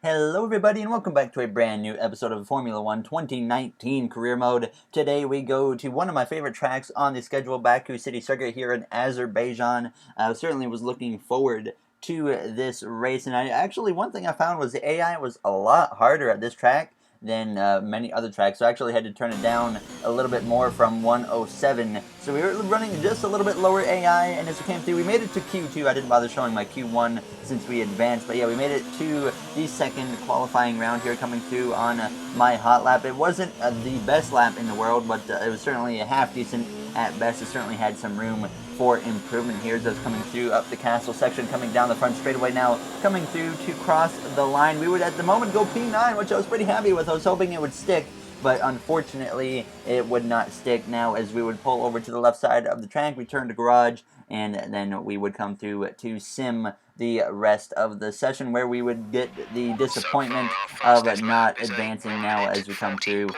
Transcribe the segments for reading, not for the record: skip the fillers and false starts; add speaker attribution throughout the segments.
Speaker 1: Hello everybody and welcome back to a brand new episode of Formula 1 2019 Career Mode. Today we go to one of my favorite tracks on the schedule, Baku City Circuit here in Azerbaijan. I certainly was looking forward to this race, and one thing I found was the AI was a lot harder at this track than many other tracks, so I actually had to turn it down a little bit more from 107. So we were running just a little bit lower AI, and as we came through, we made it to Q2. I didn't bother showing my Q1 since we advanced, but yeah, we made it to the second qualifying round here coming through on my hot lap. It wasn't the best lap in the world, but it was certainly a half decent at best. It certainly had some room for improvement here as I was coming through up the castle section, coming down the front straightaway now, coming through to cross the line. We would at the moment go P9, which I was pretty happy with. I was hoping it would stick, but unfortunately it would not stick. Now as we would pull over to the left side of the track, return to garage, and then we would come through to sim the rest of the session, where we would get the disappointment of not advancing now as we come through.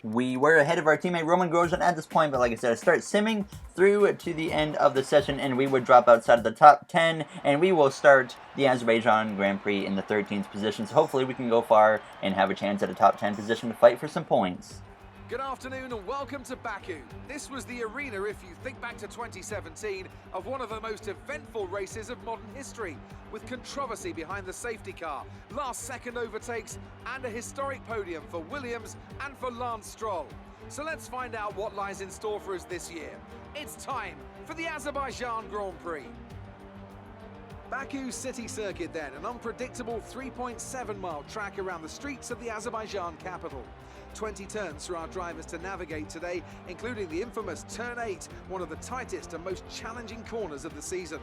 Speaker 1: We were ahead of our teammate Roman Grosjean at this point, but like I said, I start simming through to the end of the session, and we would drop outside of the top 10, and we will start the Azerbaijan Grand Prix in the 13th position. So hopefully we can go far and have a chance at a top 10 position to fight for some points.
Speaker 2: Good afternoon and welcome to Baku. This was the arena, if you think back to 2017, of one of the most eventful races of modern history, with controversy behind the safety car, last-second overtakes, and a historic podium for Williams and for Lance Stroll. So let's find out what lies in store for us this year. It's time for the Azerbaijan Grand Prix. Baku City Circuit then, an unpredictable 3.7-mile track around the streets of the Azerbaijan capital. 20 turns for our drivers to navigate today, including the infamous Turn 8, one of the tightest and most challenging corners of the season.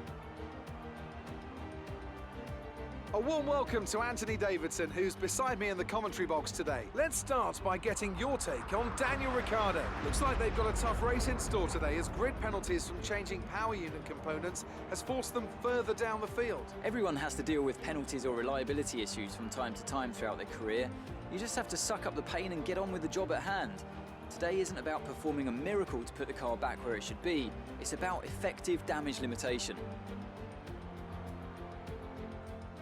Speaker 2: A warm welcome to Anthony Davidson, who's beside me in the commentary box today. Let's start by getting your take on Daniel Ricciardo. Looks like they've got a tough race in store today, as grid penalties from changing power unit components has forced them further down the field.
Speaker 3: Everyone has to deal with penalties or reliability issues from time to time throughout their career. You just have to suck up the pain and get on with the job at hand. Today isn't about performing a miracle to put the car back where it should be. It's about effective damage limitation.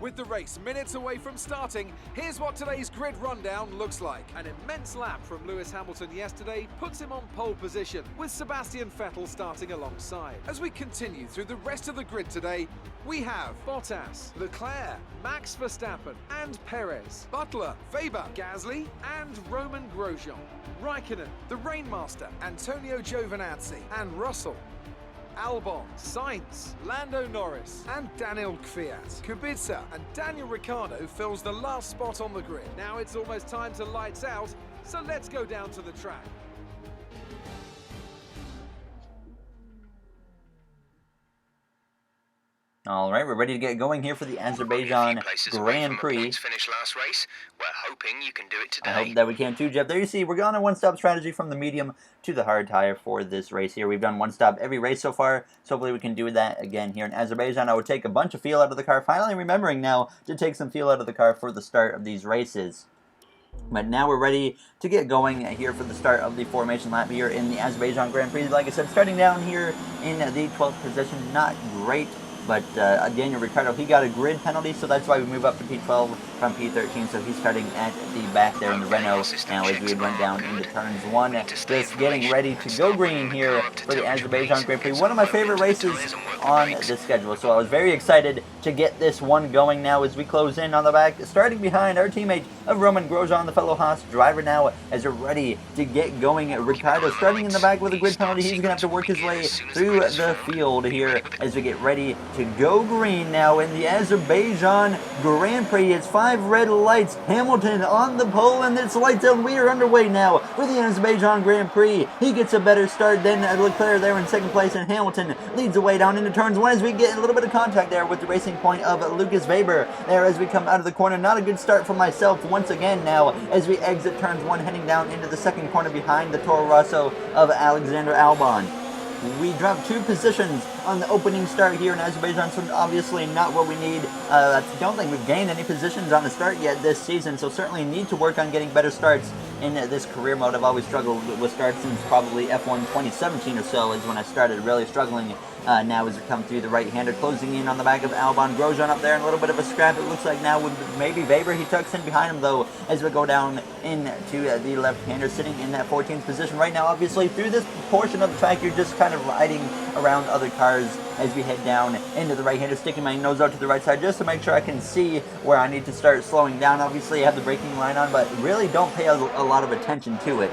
Speaker 2: With the race minutes away from starting, here's what today's grid rundown looks like. An immense lap from Lewis Hamilton yesterday puts him on pole position, with Sebastian Vettel starting alongside. As we continue through the rest of the grid today, we have Bottas, Leclerc, Max Verstappen and Perez, Butler, Weber, Gasly and Roman Grosjean, Raikkonen, the Rainmaster, Antonio Giovinazzi and Russell, Albon, Sainz, Lando Norris and Daniel Kvyat. Kubica and Daniel Ricciardo fills the last spot on the grid. Now it's almost time to lights out, so let's go down to the track.
Speaker 1: All right, we're ready to get going here for the Azerbaijan Grand Prix.
Speaker 4: Finish last race. We're hoping you can do it today.
Speaker 1: I hope that we can too, Jeff. There you see, we're going on a one-stop strategy from the medium to the hard tire for this race here. We've done one stop every race so far, so hopefully we can do that again here in Azerbaijan. I would take a bunch of fuel out of the car, finally remembering now to take some fuel out of the car for the start of these races. But now we're ready to get going here for the start of the formation lap here in the Azerbaijan Grand Prix. Like I said, starting down here in the 12th position, not great. But Daniel Ricciardo, he got a grid penalty, so that's why we move up to P12 from P13. So he's starting at the back there in the Renault now as we went down into turns 1. Just getting ready to go green here for the Azerbaijan Grand Prix. One of my favorite races on the schedule. So I was very excited to get this one going now as we close in on the back. Starting behind our teammate of Roman Grosjean, the fellow Haas driver now as we're ready to get going. Ricciardo starting in the back with a grid penalty. He's going to have to work his way through the field here as we get ready to go green now in the Azerbaijan Grand Prix. It's 5 red lights. Hamilton on the pole, and it's lights out. We are underway now for the Azerbaijan Grand Prix. He gets a better start than Leclerc there in second place, and Hamilton leads the way down into turns 1 as we get a little bit of contact there with the racing point of Lucas Weber there as we come out of the corner. Not a good start for myself once again now as we exit turns 1, heading down into the second corner behind the Toro Rosso of Alexander Albon. We dropped 2 positions on the opening start here in Azerbaijan, so obviously not what we need. I don't think we've gained any positions on the start yet this season, so certainly need to work on getting better starts in this career mode. I've always struggled with starts since probably F1 2017 or so is when I started really struggling. Now as we come through the right-hander, closing in on the back of Albon. Grosjean up there in a little bit of a scrap, it looks like now with maybe Weber. He tucks in behind him, though, as we go down into the left-hander, sitting in that 14th position right now. Obviously, through this portion of the track, you're just kind of riding around other cars as we head down into the right-hander, sticking my nose out to the right side just to make sure I can see where I need to start slowing down. Obviously, I have the braking line on, but really don't pay a lot of attention to it.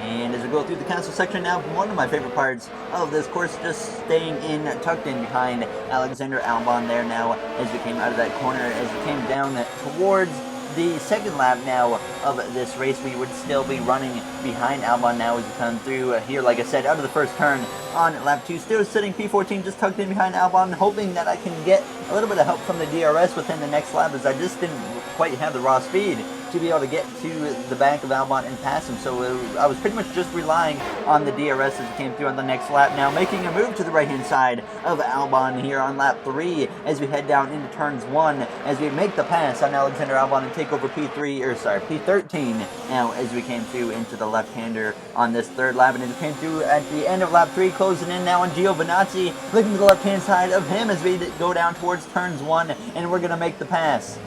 Speaker 1: And as we go through the castle section now, one of my favorite parts of this course, just staying in, tucked in behind Alexander Albon there now as we came out of that corner, as we came down towards the second lap now of this race. We would still be running behind Albon now as we come through here, like I said, out of the first turn on lap 2. Still sitting P14 just tucked in behind Albon, hoping that I can get a little bit of help from the DRS within the next lap, as I just didn't quite have the raw speed to be able to get to the back of Albon and pass him. So I was pretty much just relying on the DRS as it came through on the next lap. Now making a move to the right-hand side of Albon here on lap 3 as we head down into turns 1, as we make the pass on Alexander Albon and take over P13 now as we came through into the left-hander on this third lap. And as we came through at the end of lap 3, closing in now on Giovinazzi, looking to the left-hand side of him as we go down towards turns 1, and we're going to make the pass.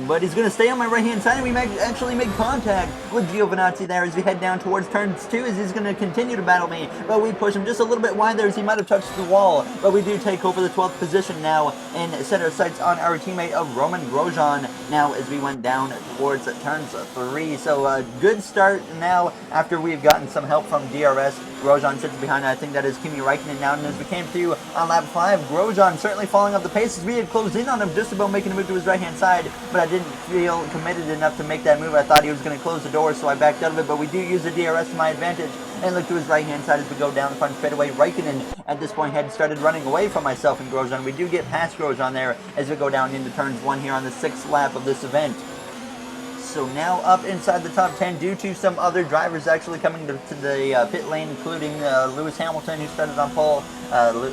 Speaker 1: But he's going to stay on my right-hand side, and we actually make contact with Giovinazzi there as we head down towards turns 2, as he's going to continue to battle me. But we push him just a little bit wide there, as he might have touched the wall. But we do take over the 12th position now and set our sights on our teammate of Roman Grosjean now as we went down towards turns 3. So a good start now after we've gotten some help from DRS. Grosjean sits behind, I think that is Kimi Räikkönen now, and as we came through on lap 5, Grosjean certainly falling off the pace as we had closed in on him just about making a move to his right-hand side, but I didn't feel committed enough to make that move. I thought he was going to close the door, so I backed out of it, but we do use the DRS to my advantage and look to his right-hand side as we go down the front straightaway. Räikkönen at this point had started running away from myself and Grosjean. We do get past Grosjean there as we go down into turns 1 here on the 6th lap of this event. So now up inside the top 10 due to some other drivers actually coming to the pit lane, including Lewis Hamilton, who started on pole,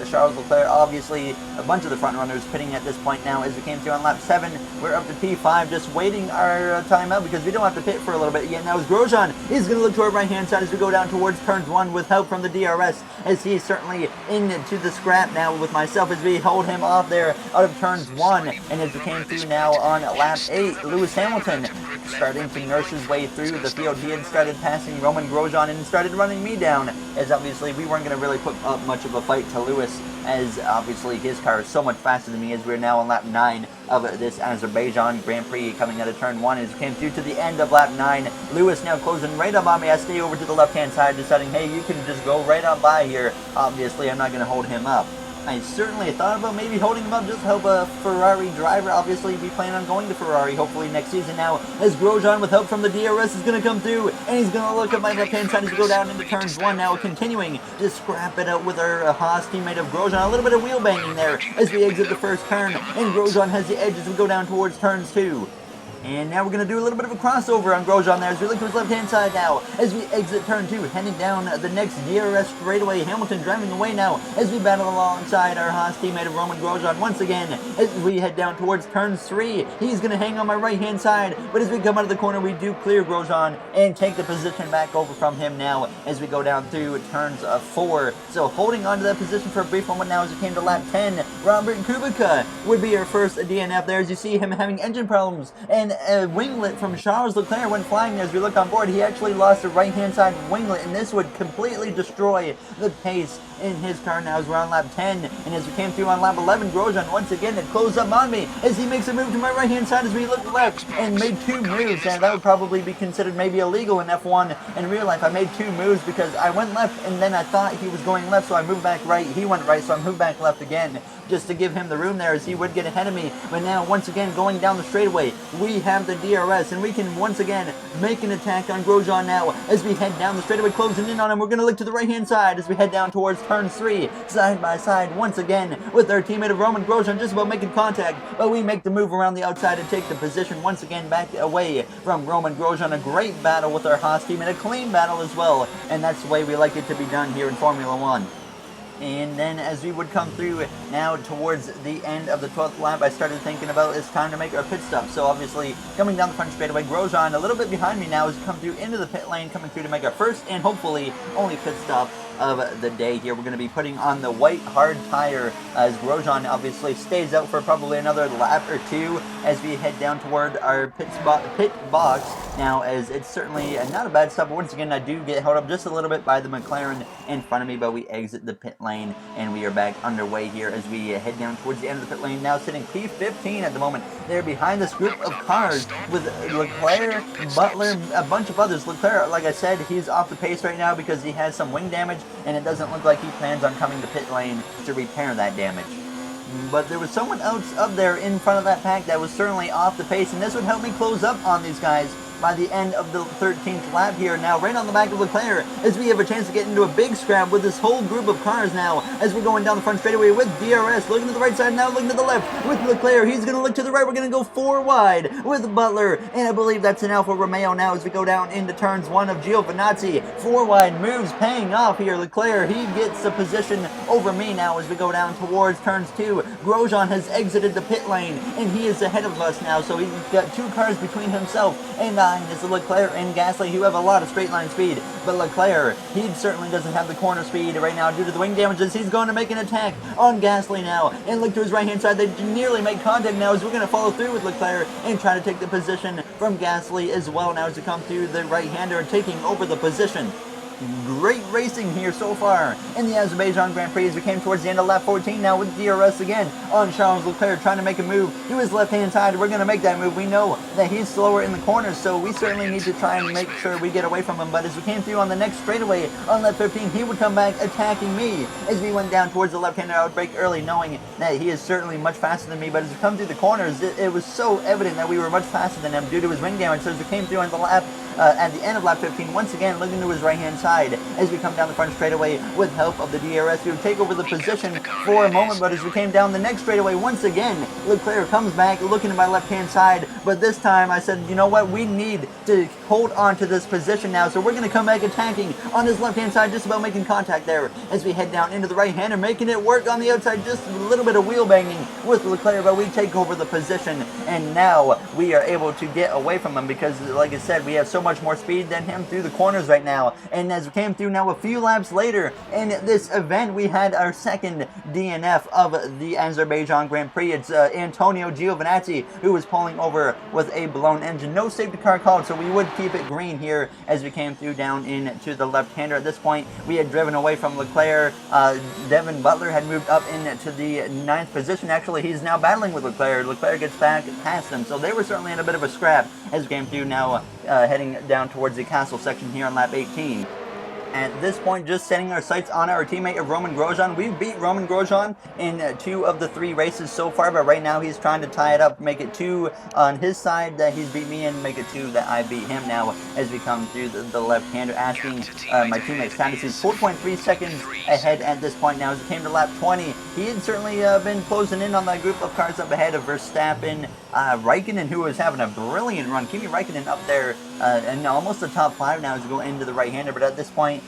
Speaker 1: Charles Leclerc, obviously a bunch of the front runners pitting at this point now. As we came through on lap 7, we're up to P5, just waiting our time out because we don't have to pit for a little bit yet. Now as Grosjean is going to look to our right-hand side as we go down towards turns 1 with help from the DRS, as he's certainly into the scrap now with myself as we hold him off there out of turns 1. And as we came through now on lap 8, Lewis Hamilton starting to nurse his way through the field. He had started passing Roman Grosjean and started running me down, as obviously we weren't going to really put up much of a fight to Lewis, as obviously his car is so much faster than me, as we're now on lap 9 of this Azerbaijan Grand Prix coming out of turn 1. As we came through to the end of lap 9, Lewis now closing right up on me. I stay over to the left-hand side, deciding, hey, you can just go right on by here. Obviously, I'm not going to hold him up. I certainly thought about maybe holding him up just to help a Ferrari driver. Obviously, we plan on going to Ferrari hopefully next season now, as Grosjean with help from the DRS is going to come through, and he's going to look at my left-hand side as we go down into turns 1 now, continuing to scrap it out with our Haas teammate of Grosjean. A little bit of wheel banging there as we exit the first turn, and Grosjean has the edge as we go down towards turns 2. And now we're going to do a little bit of a crossover on Grosjean there as we look to his left-hand side now as we exit turn 2, heading down the next DRS straightaway. Hamilton driving away now as we battle alongside our Haas teammate of Roman Grosjean once again as we head down towards turn 3. He's going to hang on my right-hand side, but as we come out of the corner, we do clear Grosjean and take the position back over from him now as we go down through turns 4. So holding on to that position for a brief moment now as we came to lap 10. Robert Kubica would be our first DNF there, as you see him having engine problems, and a winglet from Charles Leclerc went flying. As we look on board, he actually lost the right-hand side winglet, and this would completely destroy the pace in his car now as we're on lap 10. And as we came through on lap 11, Grosjean once again had closed up on me as he makes a move to my right-hand side as we look left and made 2 moves, and that would probably be considered maybe illegal in F1. In real life, I made 2 moves because I went left and then I thought he was going left, so I moved back right. He went right, so I moved back left again, just to give him the room there as he would get ahead of me. But now, once again, going down the straightaway, we have the DRS, and we can once again make an attack on Grosjean now as we head down the straightaway, closing in on him. We're going to look to the right-hand side as we head down towards turn 3, side by side once again with our teammate of Roman Grosjean, just about making contact, but we make the move around the outside and take the position once again back away from Roman Grosjean. A great battle with our Haas team, and a clean battle as well, and that's the way we like it to be done here in Formula 1. And then as we would come through now towards the end of the 12th lap, I started thinking about it's time to make our pit stop. So obviously coming down the front straightaway, Grosjean a little bit behind me now as we come through into the pit lane, coming through to make our first and hopefully only pit stop of the day here. We're going to be putting on the white hard tire as Grosjean obviously stays out for probably another lap or two as we head down toward our pit box now, as it's certainly not a bad stop. Once again, I do get held up just a little bit by the McLaren in front of me, but we exit the pit lane and we are back underway here as we head down towards the end of the pit lane. Now sitting P15 at the moment. They're behind this group of cars with Leclerc, Butler, a bunch of others. Leclerc, like I said, he's off the pace right now because he has some wing damage, and it doesn't look like he plans on coming to pit lane to repair that damage. But there was someone else up there in front of that pack that was certainly off the pace, and this would help me close up on these guys by the end of the 13th lap here. Now right on the back of Leclerc as we have a chance to get into a big scrap with this whole group of cars now as we're going down the front straightaway with DRS looking to the right side now, looking to the left with Leclerc. He's going to look to the right. We're going to go 4 wide with Butler, and I believe that's an Alfa Romeo now as we go down into turns 1 of Giovinazzi. 4 wide moves paying off here. Leclerc, he gets a position over me now as we go down towards turns 2. Grosjean has exited the pit lane and he is ahead of us now, so he's got 2 cars between himself and it's Leclerc and Gasly who have a lot of straight line speed, but Leclerc, he certainly doesn't have the corner speed right now due to the wing damages. He's going to make an attack on Gasly now and look to his right hand side. They nearly make contact now as we're going to follow through with Leclerc and try to take the position from Gasly as well now as we come through the right hander taking over the position. Great racing here so far in the Azerbaijan Grand Prix as we came towards the end of lap 14 now with DRS again on Charles Leclerc trying to make a move to his left hand side. We're going to make that move. We know that he's slower in the corners, so we certainly need to try and make sure we get away from him. But as we came through on the next straightaway on lap 15, he would come back attacking me as we went down towards the left hander. I would brake early knowing that he is certainly much faster than me, but as we come through the corners it was so evident that we were much faster than him due to his wing damage. So as we came through on the lap at the end of lap 15, once again looking to his right hand side as we come down the front straightaway with help of the DRS. We would take over the position for a moment, but as we came down the next straightaway, once again Leclerc comes back looking to my left hand side, but this time I said, you know what, we need to hold on to this position now, so we're going to come back attacking on his left hand side, just about making contact there as we head down into the right hander, making it work on the outside, just a little bit of wheel banging with Leclerc, but we take over the position and now we are able to get away from him because, like I said, we have so much more speed than him through the corners right now. And as we came through now a few laps later in this event, we had our second DNF of the Azerbaijan Grand Prix. It's Antonio Giovinazzi who was pulling over with a blown engine. No safety car called, so we would keep it green here as we came through down into the left-hander. At this point, we had driven away from Leclerc. Devin Butler had moved up into the 9th position. Actually, he's now battling with Leclerc. Leclerc gets back past them, so they were certainly in a bit of a scrap as we came through now heading down towards the castle section here on lap 18. At this point, just setting our sights on our teammate of Roman Grosjean. We've beat Roman Grosjean in 2 of the 3 races so far, but right now he's trying to tie it up, make it 2 on his side that he's beat me in, make it 2 that I beat him now as we come through the left-hander, asking my teammate's status. He's 4.3 seconds ahead at this point now as it came to lap 20. He had certainly been closing in on that group of cars up ahead of Verstappen, Raikkonen, who was having a brilliant run. Kimi Raikkonen up there in almost the top 5 now as we go into the right-hander, but at this point,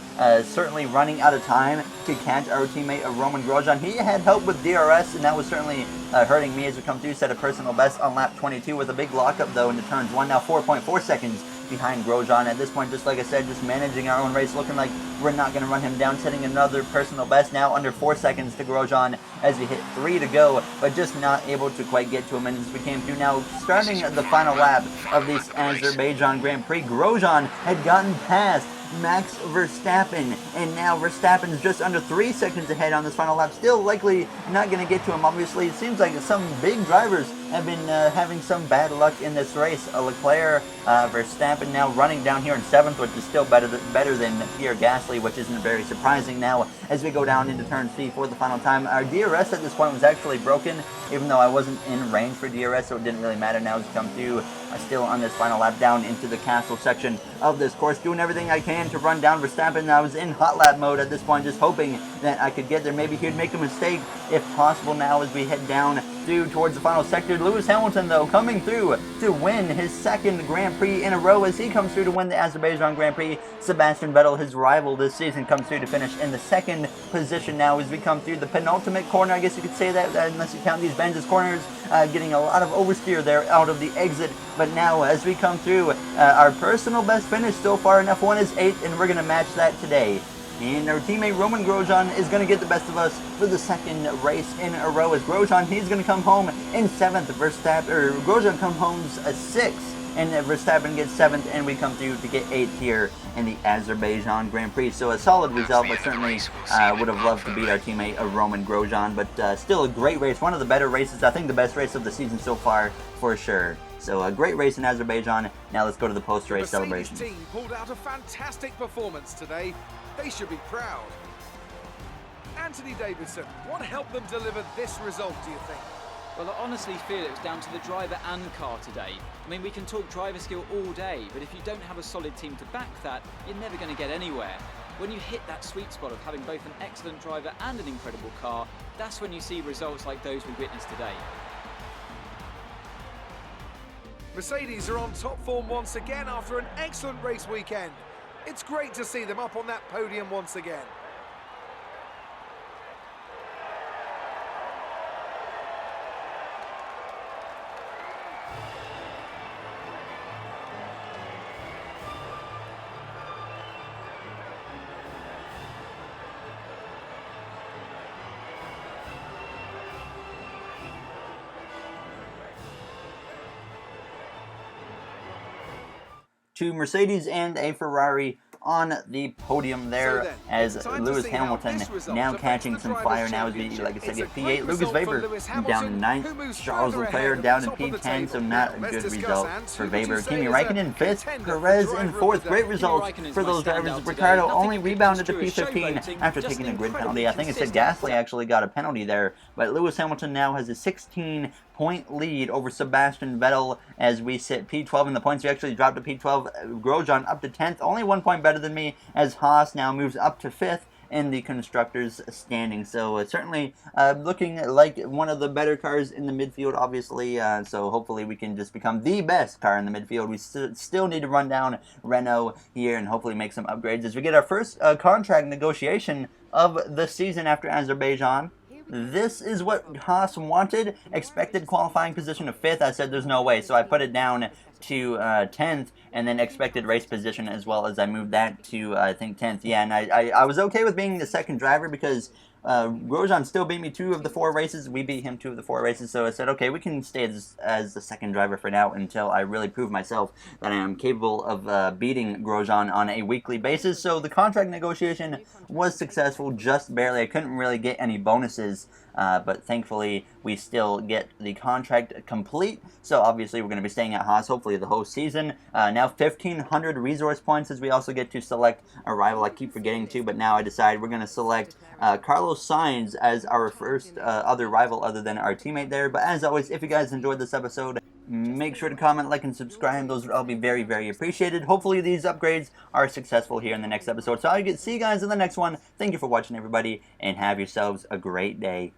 Speaker 1: certainly running out of time to catch our teammate of Roman Grosjean. He had help with DRS, and that was certainly hurting me as we come through, set a personal best on lap 22 with a big lockup though into turns 1, now 4.4 seconds behind Grosjean. At this point, just like I said, just managing our own race, looking like we're not going to run him down, setting another personal best now under 4 seconds to Grosjean as we hit 3 to go, but just not able to quite get to him. And as we came through now, starting the final lap of this Azerbaijan Grand Prix, Grosjean had gotten past Max Verstappen, and now Verstappen's just under 3 seconds ahead on this final lap. Still likely not going to get to him. Obviously, it seems like some big drivers have been having some bad luck in this race. Leclerc, Verstappen now running down here in 7th, which is still better than Pierre Gasly, which isn't very surprising now as we go down into turn 3 for the final time. Our DRS at this point was actually broken, even though I wasn't in range for DRS, so it didn't really matter now as we come through still on this final lap down into the castle section of this course, doing everything I can to run down Verstappen. I was in hot lap mode at this point, just hoping that I could get there. Maybe he'd make a mistake if possible now as we head down through towards the final sector. Lewis Hamilton, though, coming through to win his second Grand Prix in a row as he comes through to win the Azerbaijan Grand Prix. Sebastian Vettel, his rival this season, comes through to finish in the second position now as we come through the penultimate corner. I guess you could say that, unless you count these Benz's corners, getting a lot of oversteer there out of the exit. But now, as we come through, our personal best finish so far in F1 is 8th, and we're going to match that today. And our teammate Roman Grosjean is going to get the best of us for the second race in a row. As Grosjean, he's going to come home in 7th. Grosjean comes home 6th, and Verstappen gets 7th, and we come through to get 8th here in the Azerbaijan Grand Prix. So a solid result, but certainly would have loved to beat our teammate Roman Grosjean. But still a great race, one of the better races. I think the best race of the season so far, for sure. So a great race in Azerbaijan. Now let's go to the post-race celebration.
Speaker 2: The Mercedes team pulled out a fantastic performance today. They should be proud. Anthony Davidson, what helped them deliver this result, do you think?
Speaker 3: Well, I honestly feel it was down to the driver and car today. I mean, we can talk driver skill all day, but if you don't have a solid team to back that, you're never going to get anywhere. When you hit that sweet spot of having both an excellent driver and an incredible car, that's when you see results like those we witnessed today.
Speaker 2: Mercedes are on top form once again after an excellent race weekend. It's great to see them up on that podium once again.
Speaker 1: Two Mercedes and a Ferrari on the podium there, as Lewis Hamilton now catching some fire now as we, like I said, get P8. Lucas Weber down in 9th, Charles Leclerc down in P10, so not a good result for Weber. Kimi Raikkonen 5th, Perez in 4th. Great results for those drivers. Ricardo only rebounded to P15 after taking a grid penalty. I think it said Gasly actually got a penalty there, but Lewis Hamilton now has a 16-point lead over Sebastian Vettel as we sit P12 in the points. We actually dropped to P12. Grosjean up to 10th, only 1 point better than me, as Haas now moves up to 5th in the constructors standing. So it's certainly looking like one of the better cars in the midfield, obviously. So hopefully we can just become the best car in the midfield. We still need to run down Renault here and hopefully make some upgrades as we get our first contract negotiation of the season after Azerbaijan. This is what Haas wanted. Expected qualifying position of 5th. I said there's no way, so I put it down to 10th, and then expected race position as well, as I moved that to, I think, 10th. Yeah, and I was okay with being the second driver because Grosjean still beat me 2 of the 4 races. We beat him 2 of the 4 races, so I said, okay, we can stay as the second driver for now until I really prove myself that I am capable of beating Grosjean on a weekly basis. So the contract negotiation was successful, just barely. I couldn't really get any bonuses, but thankfully we still get the contract complete. So obviously we're going to be staying at Haas hopefully the whole season. Now 1,500 resource points as we also get to select a rival. I keep forgetting to, but now I decide we're going to select Carlos Sainz as our first other rival other than our teammate there. But as always, if you guys enjoyed this episode, make sure to comment, like, and subscribe. Those would all be very, very appreciated. Hopefully these upgrades are successful here in the next episode. So I'll see you guys in the next one. Thank you for watching, everybody, and have yourselves a great day.